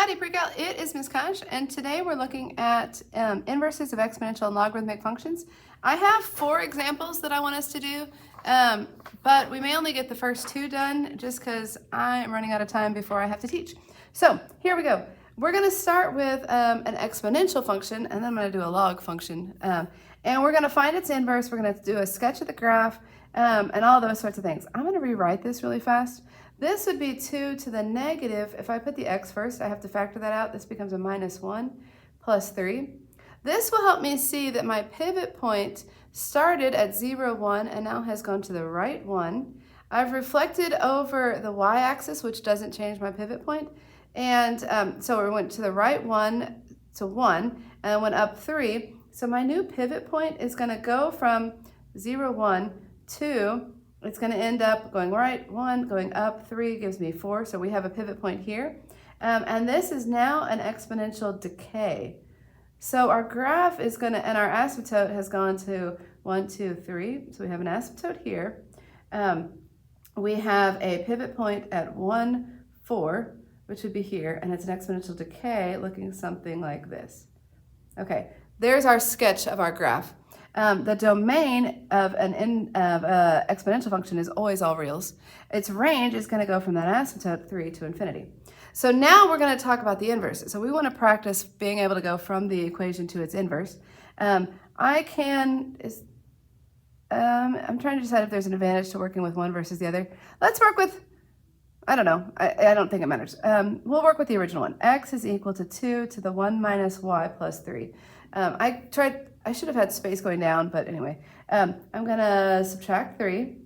Howdy, PreCal. It is Ms. Kosh, and today we're looking at inverses of exponential and logarithmic functions. I have 4 examples that I want us to do, but we may only get the first 2 done just because I am running out of time before I have to teach. So here we go. We're going to start with an exponential function, and then I'm going to do a log function. And we're going to find its inverse. We're going to do a sketch of the graph and all those sorts of things. I'm going to rewrite this really fast. This would be 2 to the negative. If I put the x first, I have to factor that out. This becomes a minus 1 plus 3. This will help me see that my pivot point started at 0, 1, and now has gone to the right 1. I've reflected over the y-axis, which doesn't change my pivot point. And so we went to the right 1 to 1, and went up 3. So my new pivot point is going to go from 0, 1 to, it's going to end up going right 1, going up 3 gives me 4. So we have a pivot point here. And this is now an exponential decay. So our graph is going to, and our asymptote has gone to 1, 2, 3. So we have an asymptote here. We have a pivot point at 1, 4, which would be here, and it's an exponential decay looking something like this. Okay, there's our sketch of our graph. The domain of an exponential function is always all reals. Its range is going to go from that asymptote 3 to infinity. So now we're going to talk about the inverse. So we want to practice being able to go from the equation to its inverse. I'm trying to decide if there's an advantage to working with one versus the other. Let's work with, I don't know, I don't think it matters. We'll work with the original one. X is equal to 2 to the 1 minus y plus 3. I should have had space going down, but anyway. I'm going to subtract 3.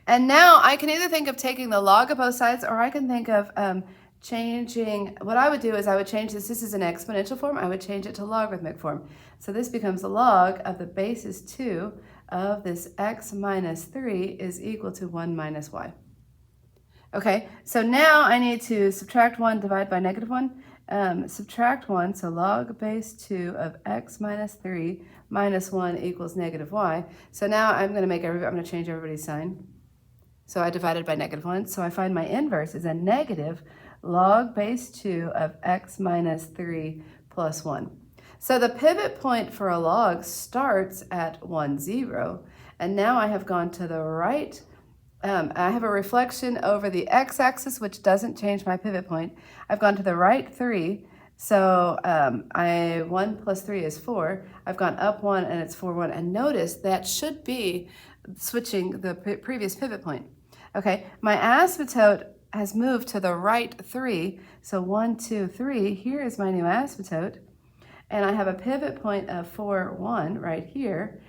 And now I can either think of taking the log of both sides, or I can think of changing, what I would do is I would change this is an exponential form, I would change it to logarithmic form. So this becomes the log of the basis 2 of this x minus 3 is equal to 1 minus y. Okay, so now I need to subtract 1, divide by negative 1. Subtract 1, so log base 2 of x minus 3 minus 1 equals negative y. So now I'm going to change everybody's sign. So I divided by negative 1. So I find my inverse is a negative log base 2 of x minus 3 plus 1. So the pivot point for a log starts at 1, 0. And now I have gone to the right. I have a reflection over the x-axis, which doesn't change my pivot point. I've gone to the right 3. So 1 plus 3 is 4. I've gone up 1, and it's 4, 1. And notice that should be switching the previous pivot point. Okay, my asymptote has moved to the right 3. So 1, 2, 3. Here is my new asymptote. And I have a pivot point of 4, 1 right here.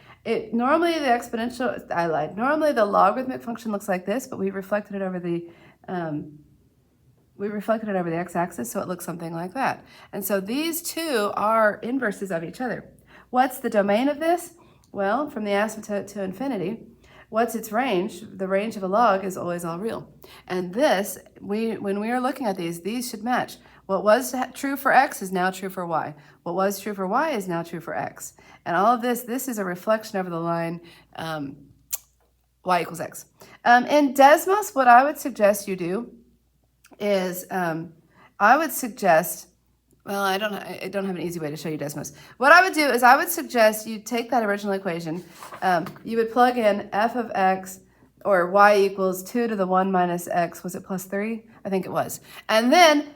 Normally the exponential, I lied. Normally the logarithmic function looks like this, but we reflected it over the x-axis, so it looks something like that. And so these two are inverses of each other. What's the domain of this? Well, from the asymptote to infinity. What's its range? The range of a log is always all real. And this, when we are looking at these should match. What was true for x is now true for y. What was true for y is now true for x. And all of this is a reflection over the line y equals x. In Desmos, what I would suggest you do is I would suggest, well, I don't have an easy way to show you Desmos. What I would do is I would suggest you take that original equation. You would plug in f of x, or y equals 2 to the 1 minus x. Was it plus 3? I think it was. And then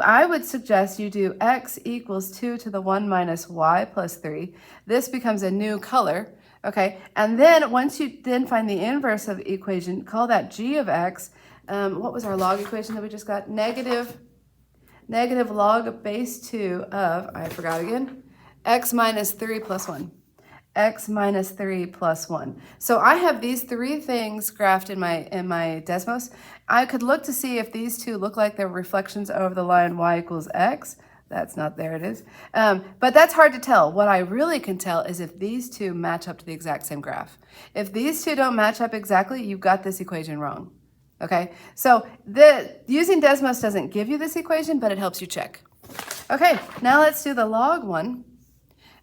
I would suggest you do x equals 2 to the 1 minus y plus 3. This becomes a new color, okay? And then once you then find the inverse of the equation, call that g of x. What was our log equation that we just got? Negative log of base 2 of, I forgot again, x minus 3 plus 1. X minus 3 plus 1. So I have these 3 things graphed in my Desmos. I could look to see if these two look like they're reflections over the line y equals x. That's not, there it is. But that's hard to tell. What I really can tell is if these two match up to the exact same graph. If these two don't match up exactly, you've got this equation wrong. Okay, so using Desmos doesn't give you this equation, but it helps you check. Okay, now let's do the log one.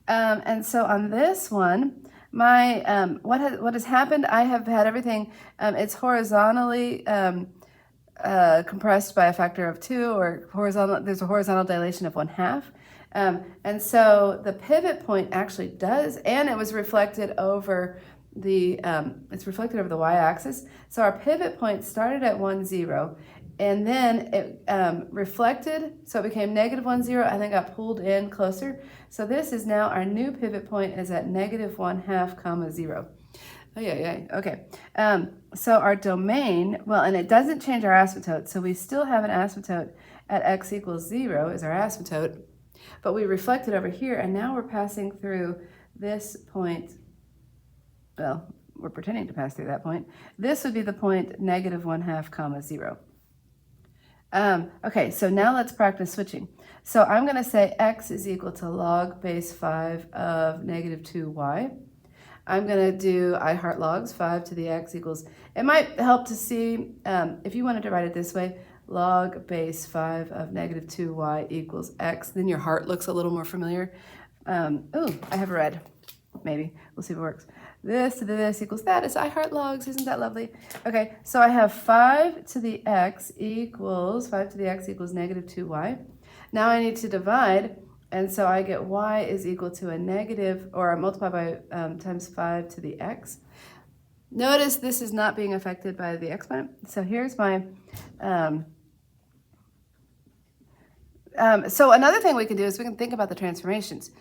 And so on this one, what has happened, I have had everything, it's horizontally compressed by a factor of 2, or there's a horizontal dilation of 1/2. And so the pivot point actually does, and it was reflected over it's reflected over the y-axis. So our pivot point started at 1, 0, and then it reflected, so it became -1, 0, and then got pulled in closer. So this is now our new pivot point is at -1/2, 0. Oh, yeah, okay. So our domain, well, and it doesn't change our asymptote, so we still have an asymptote at x equals 0 is our asymptote, but we reflect it over here, and now we're passing through this point. Well, we're pretending to pass through that point. This would be the point -1/2, 0. Okay, so now let's practice switching. So I'm going to say x is equal to log base 5 of -2y. I'm going to do I heart logs, 5 to the x equals, it might help to see, if you wanted to write it this way, log base 5 of -2y equals x, then your heart looks a little more familiar. Oh, I have a red, maybe, we'll see if it works. This to this equals that is I heart logs, isn't that lovely? Okay, so I have 5 to the x equals -2y. Now I need to divide, and so I get y is equal to a negative, or I multiply by times 5 to the x. Notice this is not being affected by the exponent. So here's my, so another thing we can do is we can think about the transformations.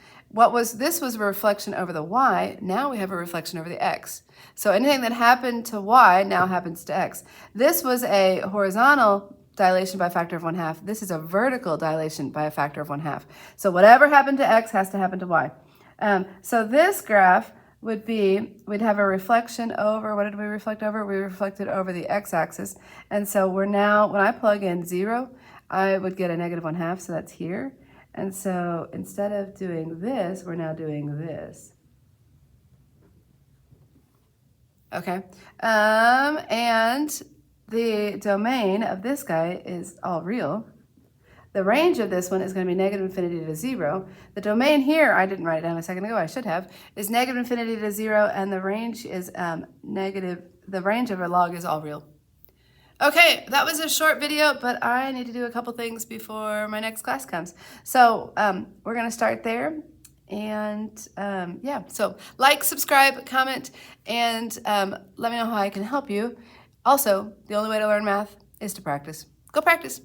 This was a reflection over the y, now we have a reflection over the x. So anything that happened to y now happens to x. This was a horizontal dilation by a factor of 1/2. This is a vertical dilation by a factor of 1/2. So whatever happened to x has to happen to y. So this graph would be, we'd have a reflection over, what did we reflect over? We reflected over the x-axis. And so we're now, when I plug in 0, I would get a -1/2, so that's here. And so instead of doing this, we're now doing this. Okay, and the domain of this guy is all real. The range of this one is going to be -infinity to 0. The domain here, I didn't write it down a second ago, I should have, is -infinity to 0, and the range is the range of a log is all real. Okay, that was a short video, but I need to do a couple things before my next class comes. So we're going to start there. And yeah, so like, subscribe, comment, and let me know how I can help you. Also, the only way to learn math is to practice. Go practice.